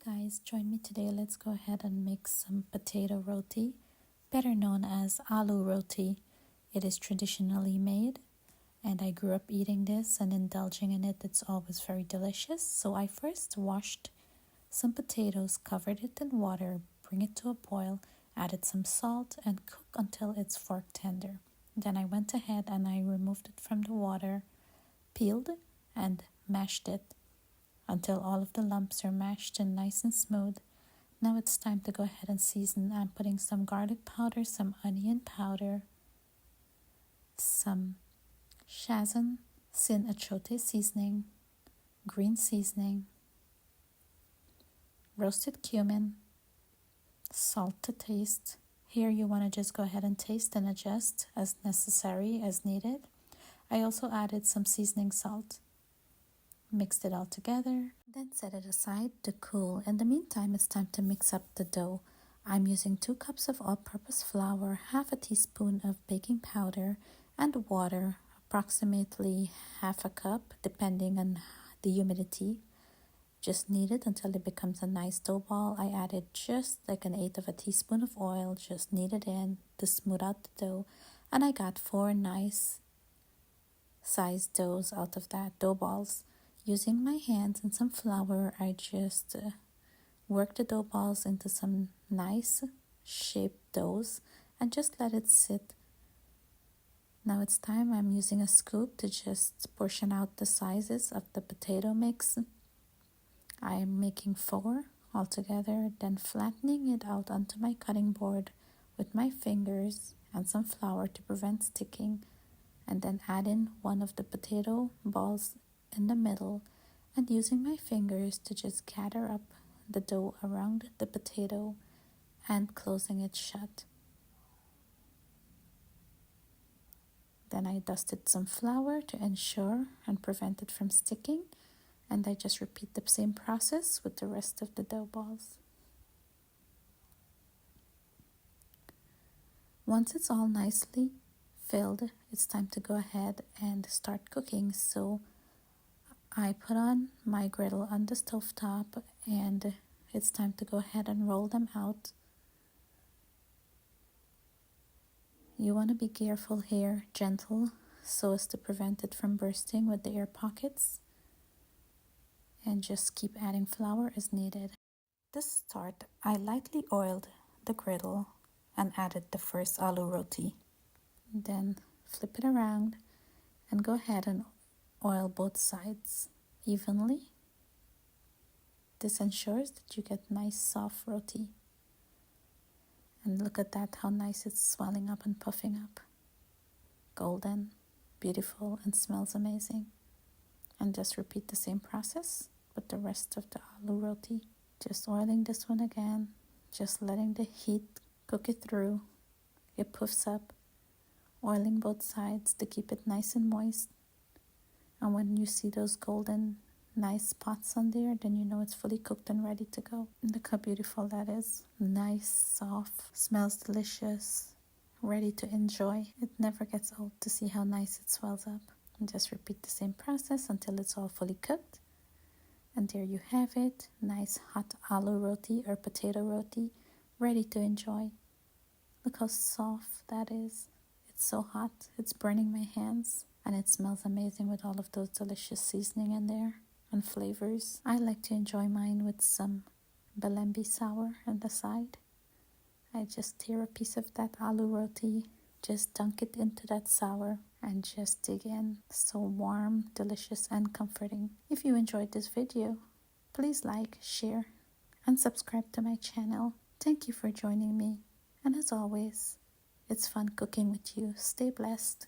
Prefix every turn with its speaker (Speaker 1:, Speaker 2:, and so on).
Speaker 1: Guys, join me today. Let's go ahead and make some potato roti, better known as aloo roti. It is traditionally made, and I grew up eating this and indulging in it. It's always very delicious. So I first washed some potatoes, covered it in water, bring it to a boil, added some salt, and cook until it's fork tender. Then I went ahead and I removed it from the water, peeled, and mashed it until all of the lumps are mashed and nice and smooth. Now it's time to go ahead and season. I'm putting some garlic powder, some onion powder, some Sazon sin achote seasoning, green seasoning, roasted cumin, salt to taste. Here you want to just go ahead and taste and adjust as necessary, as needed. I also added some seasoning salt. Mixed it all together, then set it aside to cool. In the meantime, it's time to mix up the dough. I'm using 2 cups of all-purpose flour, half a teaspoon of baking powder, and water, approximately half a cup, depending on the humidity. Just knead it until it becomes a nice dough ball. I added just like 1/8 of a teaspoon of oil, just knead it in to smooth out the dough, and I got 4 nice sized doughs out of that, dough balls. Using my hands and some flour, I just work the dough balls into some nice shaped doughs and just let it sit. Now it's time. I'm using a scoop to just portion out the sizes of the potato mix. I'm making 4 altogether, then flattening it out onto my cutting board with my fingers and some flour to prevent sticking, and then add in one of the potato balls in the middle and using my fingers to just gather up the dough around the potato and closing it shut. Then I dusted some flour to ensure and prevent it from sticking, and I just repeat the same process with the rest of the dough balls. Once it's all nicely filled, it's time to go ahead and start cooking. So I put on my griddle on the stove top, and it's time to go ahead and roll them out. You want to be careful here, gentle, so as to prevent it from bursting with the air pockets, and just keep adding flour as needed. To start, I lightly oiled the griddle and added the first aloo roti. Then flip it around and go ahead and oil both sides evenly. This ensures that you get nice soft roti. And look at that, how nice it's swelling up and puffing up. Golden, beautiful, and smells amazing. And just repeat the same process with the rest of the aloo roti. Just oiling this one again, just letting the heat cook it through. It puffs up, oiling both sides to keep it nice and moist. And when you see those golden, nice spots on there, then you know it's fully cooked and ready to go. And look how beautiful that is. Nice, soft, smells delicious, ready to enjoy. It never gets old to see how nice it swells up. And just repeat the same process until it's all fully cooked. And there you have it. Nice hot aloo roti or potato roti, ready to enjoy. Look how soft that is. It's so hot, it's burning my hands. And it smells amazing with all of those delicious seasoning in there and flavors. I like to enjoy mine with some balembi sour on the side. I just tear a piece of that aloo roti, just dunk it into that sour, and just dig in. So warm, delicious, and comforting. If you enjoyed this video, please like, share, and subscribe to my channel. Thank you for joining me. And as always, it's fun cooking with you. Stay blessed.